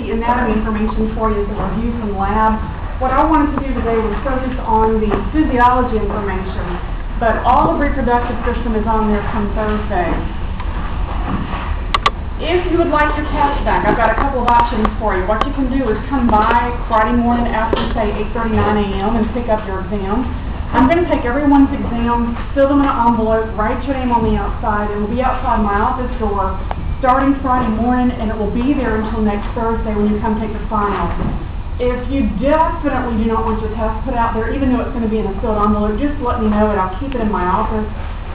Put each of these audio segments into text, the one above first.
the anatomy information for you as a review from lab. What I wanted to do today was focus on the physiology information, but all of reproductive system is on there come Thursday. If you would like your test back, I've got a couple of options for you. What you can do is come by Friday morning after, say, 8:39 a.m. and pick up your exam. I'm going to take everyone's exams, fill them in an envelope, write your name on the outside, and it will be outside my office door starting Friday morning, and it will be there until next Thursday when you come take the final. If you definitely do not want your test put out there, even though it's going to be in a sealed envelope, just let me know and I'll keep it in my office.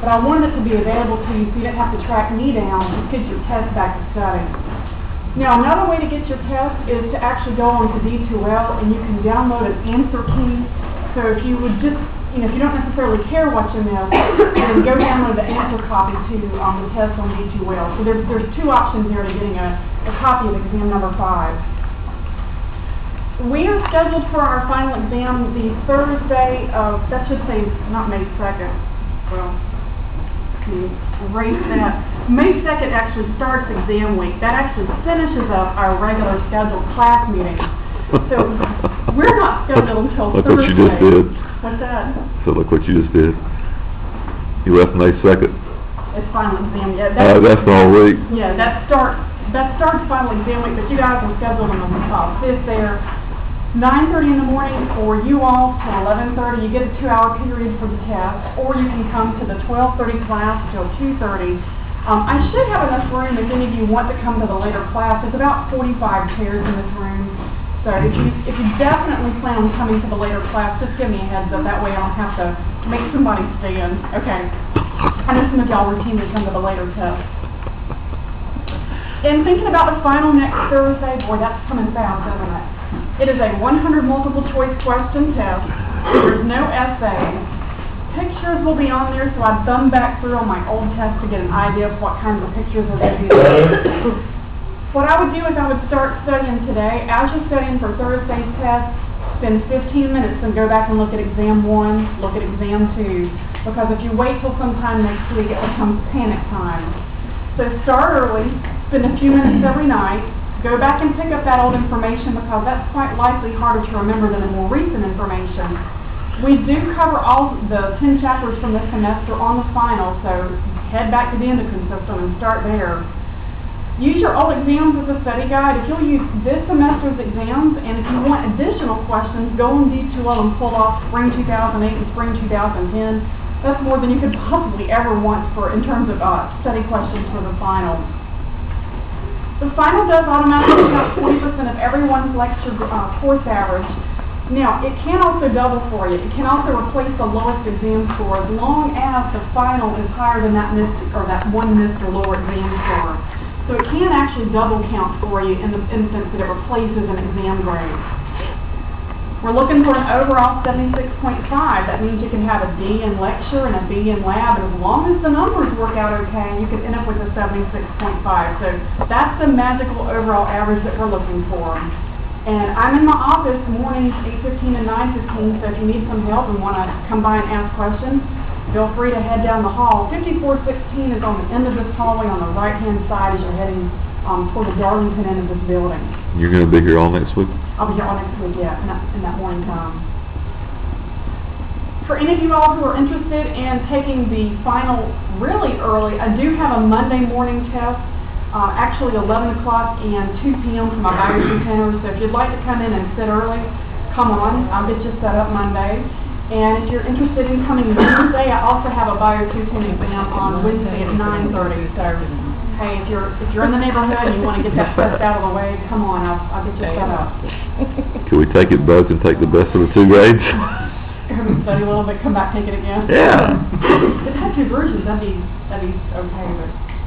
But I wanted it to be available to you so you didn't have to track me down to get your test back to study. Now, another way to get your test is to actually go on to D2L and you can download an answer key. So if you would just, if you don't necessarily care what you know, then go download the answer copy to the test on D2L. So there's two options there to getting a copy of exam number 5. We are scheduled for our final exam the Thursday of, that should say not May 2nd. Well, erase that. May 2nd actually starts exam week. That actually finishes up our regular scheduled class meeting. So we're not scheduled until look Thursday. What you just did. What's that? So look what you just did. You left May 2nd. It's final exam. Yeah, that's the whole week. Yeah, that starts final exam week, but you guys are scheduled on the 5th there. 9:30 in the morning for you all till 11:30. You get a 2-hour period for the test, or you can come to the 12:30 class till 2:30. I should have enough room if any of you want to come to the later class. There's about 45 chairs in this room. So if you definitely plan on coming to the later class, just give me a heads up. That way I don't have to make somebody stand. Okay. I know some of y'all routinely come to the later test. In thinking about the final next Thursday, boy, that's coming fast, isn't it? It is a 100 multiple choice question test. There's no essay. Pictures will be on there, so I thumb back through on my old test to get an idea of what kinds of pictures are going to be there. What I would do is I would start studying today. As you're studying for Thursday's test, spend 15 minutes and go back and look at exam 1, look at exam 2. Because if you wait till sometime next week, it becomes panic time. So start early, spend a few minutes every night, go back and pick up that old information because that's quite likely harder to remember than the more recent information. We do cover all the 10 chapters from this semester on the final, so head back to the endocrine system and start there. Use your old exams as a study guide. If you'll use this semester's exams, and if you want additional questions, go on D2L and pull off Spring 2008 and Spring 2010. That's more than you could possibly ever want in terms of study questions for the final. The final does automatically count 20% of everyone's lecture course average. Now, it can also double for you. It can also replace the lowest exam score as long as the final is higher than that one missed or lower exam score. So it can actually double count for you in the instance that it replaces an exam grade. We're looking for an overall 76.5. That means you can have a D in lecture and a B in lab, and as long as the numbers work out okay, you can end up with a 76.5. So that's the magical overall average that we're looking for. And I'm in my office mornings 8:15 and 9:15, so if you need some help and want to come by and ask questions, feel free to head down the hall. 5416 is on the end of this hallway on the right-hand side as you're heading toward the Darlington end of this building. You're going to be here all next week? I'll be here all next week, yeah, in that morning time. For any of you all who are interested in taking the final really early, I do have a Monday morning test, actually 11 o'clock and 2 p.m. for my biology centers. So if you'd like to come in and sit early, come on. I'll get you set up Monday. And if you're interested in coming Wednesday, I also have a Bio 210 exam on Wednesday at 9:30. So, hey, if you're in the neighborhood and you want to get that test out of the way, come on, I'll get you set up. Can we take it both and take the best of the 2 grades? Study a little bit, come back, take it again. Yeah. If it had 2 versions, that'd be okay.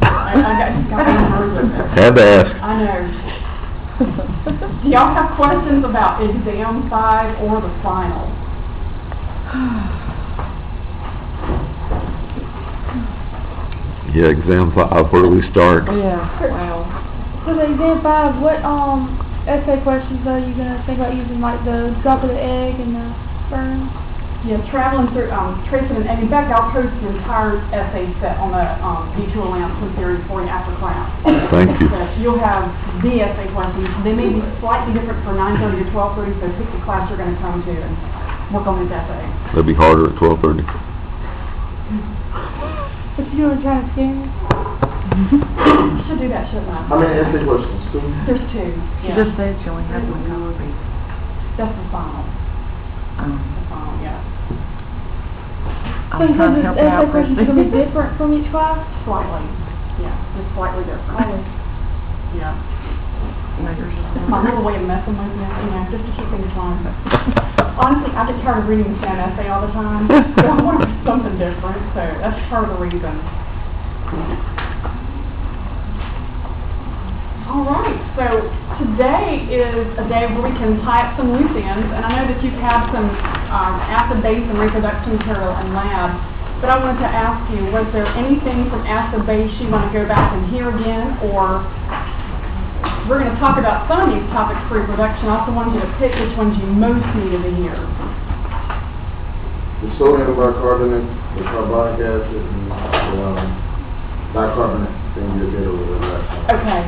But I got one version. Had to ask. I know. Do y'all have questions about exam 5 or the final? Yeah, exam 5, where do we start? Yeah, wow. So the exam 5, what essay questions are you going to think about using, like the drop of the egg and the sperm? Yeah, traveling through, tracing, and in fact, I'll post the entire essay set on the detour lamps series for you after class. Thank you. So you'll have the essay questions. They may be slightly different for 9:30 to 12:30, so 6 o'clock you're going to come to and work on this essay. That'd be harder at 12:30. But you want to try to scare me? I should do that, shouldn't I? How many essay questions? Two? There's 2. She Yeah. just said she only has one copy. That's the final. The final, yeah. So I'm trying to help you essay out, questions Christy. going to be different from each class? Slightly. Yeah, just slightly different. Oh. Yeah. No, yours is It's my little way of messing with you, just to keep things fun. Honestly, I get tired of reading the same essay all the time, so I want to do something different, so that's part of the reason. All right, so today is a day where we can tie up some loose ends, and I know that you've had some acid base and reproduction material in lab, but I wanted to ask you, was there anything from acid base you want to go back and hear again, or we're going to talk about some of these topics for reproduction. I also wanted you to pick which ones you most needed to hear. The sodium bicarbonate, the carbonic acid, and the bicarbonate thing you did over there last time. Okay.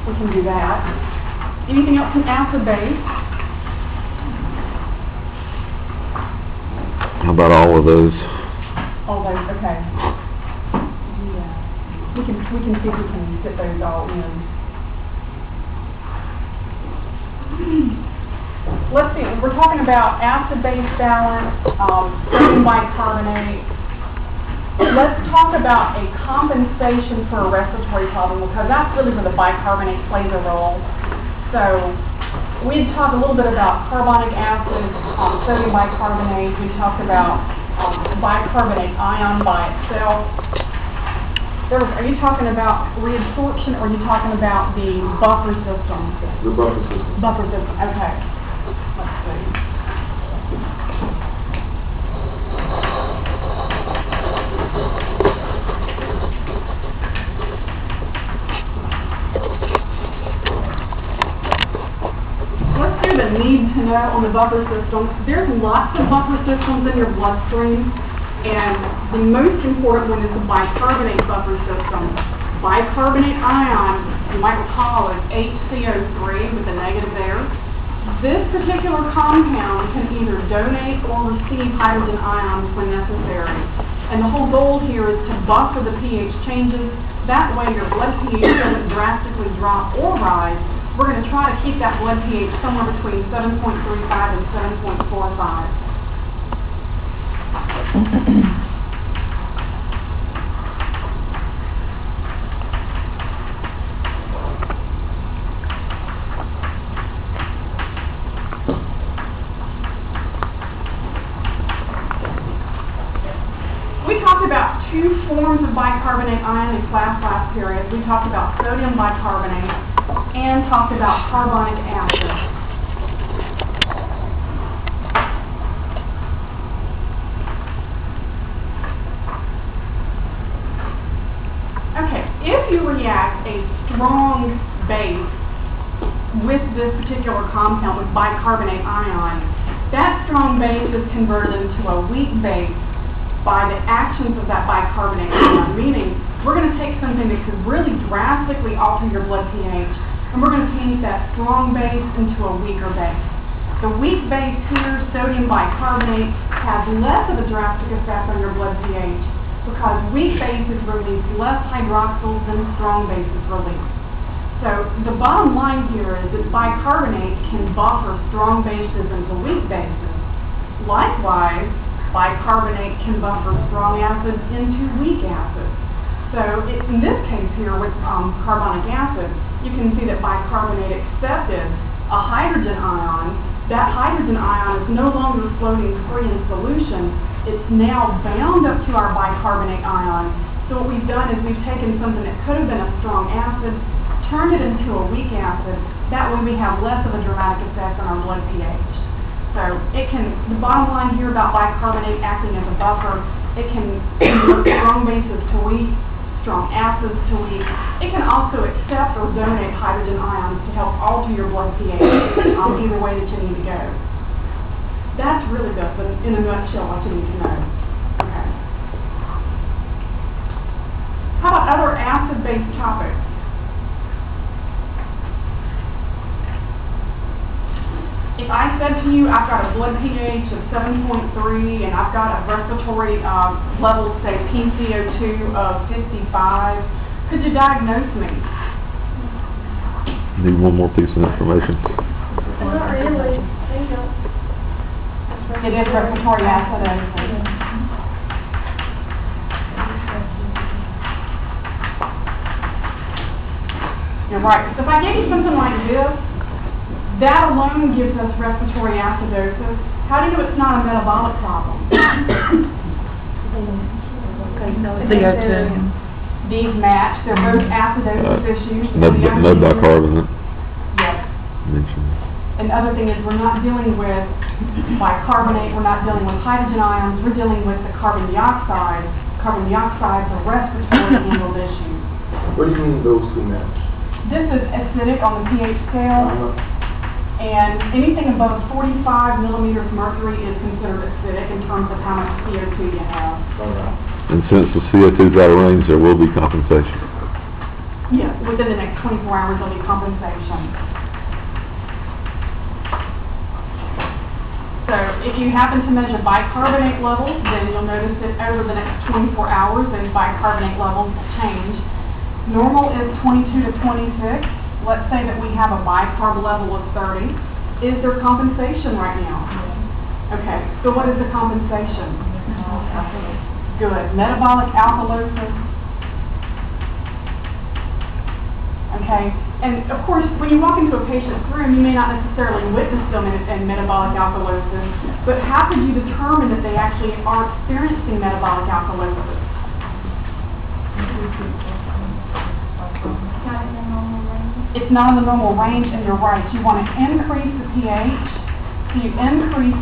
We can do that. Anything else in acid base? How about all of those? All those, okay. Yeah. We can see if we can fit those all in. Let's see, we're talking about acid-base balance, sodium bicarbonate. Let's talk about a compensation for a respiratory problem, because that's really where the bicarbonate plays a role. So we talked a little bit about carbonic acid, sodium bicarbonate. We talked about bicarbonate ion by itself. Are you talking about reabsorption, or are you talking about the buffer system? The buffer system. Buffer system, okay. Let's see. Let's do the need to know on the buffer system. There's lots of buffer systems in your bloodstream, and the most important one is the bicarbonate buffer system. Bicarbonate ion, you might recall, is HCO3 with a negative there. This particular compound can either donate or receive hydrogen ions when necessary. And the whole goal here is to buffer the pH changes. That way your blood pH doesn't drastically drop or rise. We're going to try to keep that blood pH somewhere between 7.35 and 7.45. We talked about 2 forms of bicarbonate ion in class last period. We talked about sodium bicarbonate and talked about carbonic acid. Okay, if you react a strong base with this particular compound, with bicarbonate ion, that strong base is converted into a weak base by the actions of that bicarbonate ion, meaning we're going to take something that could really drastically alter your blood pH, and we're going to change that strong base into a weaker base. The weak base here, sodium bicarbonate, has less of a drastic effect on your blood pH because weak bases release less hydroxyls than strong bases release. So the bottom line here is that bicarbonate can buffer strong bases into weak bases. Likewise, bicarbonate can buffer strong acids into weak acids. So in this case here with carbonic acid, you can see that bicarbonate accepted a hydrogen ion. That hydrogen ion is no longer floating free in solution. It's now bound up to our bicarbonate ion. So what we've done is we've taken something that could have been a strong acid, turned it into a weak acid. That way we have less of a dramatic effect on our blood pH. So the bottom line here about bicarbonate acting as a buffer, it can convert strong bases to weak, strong acids to weak. It can also accept or donate hydrogen ions to help alter your blood pH either way that you need to go. That's really good, but in a nutshell, what you need to know. Okay. How about other acid-based topics? If I said to you, I've got a blood pH of 7.3 and I've got a respiratory level, say PCO2 of 55, could you diagnose me? Need one more piece of information. Not really. There you go. It is respiratory acidosis. You're right. So if I gave you something like this, that alone gives us respiratory acidosis. How do you know it's not a metabolic problem? CO2. These match. They're both acidosis issues. No bicarbonate Yes. mentioned. And the other thing is we're not dealing with bicarbonate, we're not dealing with hydrogen ions, we're dealing with the carbon dioxide. Carbon dioxide is a respiratory handled issue. What do you mean those two match? This is acidic on the pH scale, and anything above 45 millimeters mercury is considered acidic in terms of how much CO2 you have. And since the CO2 is out of range, there will be compensation. Yes, within the next 24 hours there'll be compensation. So if you happen to measure bicarbonate levels, then you'll notice that over the next 24 hours those bicarbonate levels will change. Normal is 22 to 26. Let's say that we have a bicarb level of 30. Is there compensation right now? Okay, so what is the compensation? Good. Metabolic alkalosis. Okay, and of course, when you walk into a patient's room, you may not necessarily witness them in metabolic alkalosis, but how could you determine that they actually are experiencing metabolic alkalosis? It's not in the normal range, and you're right. You want to increase the pH, so you increase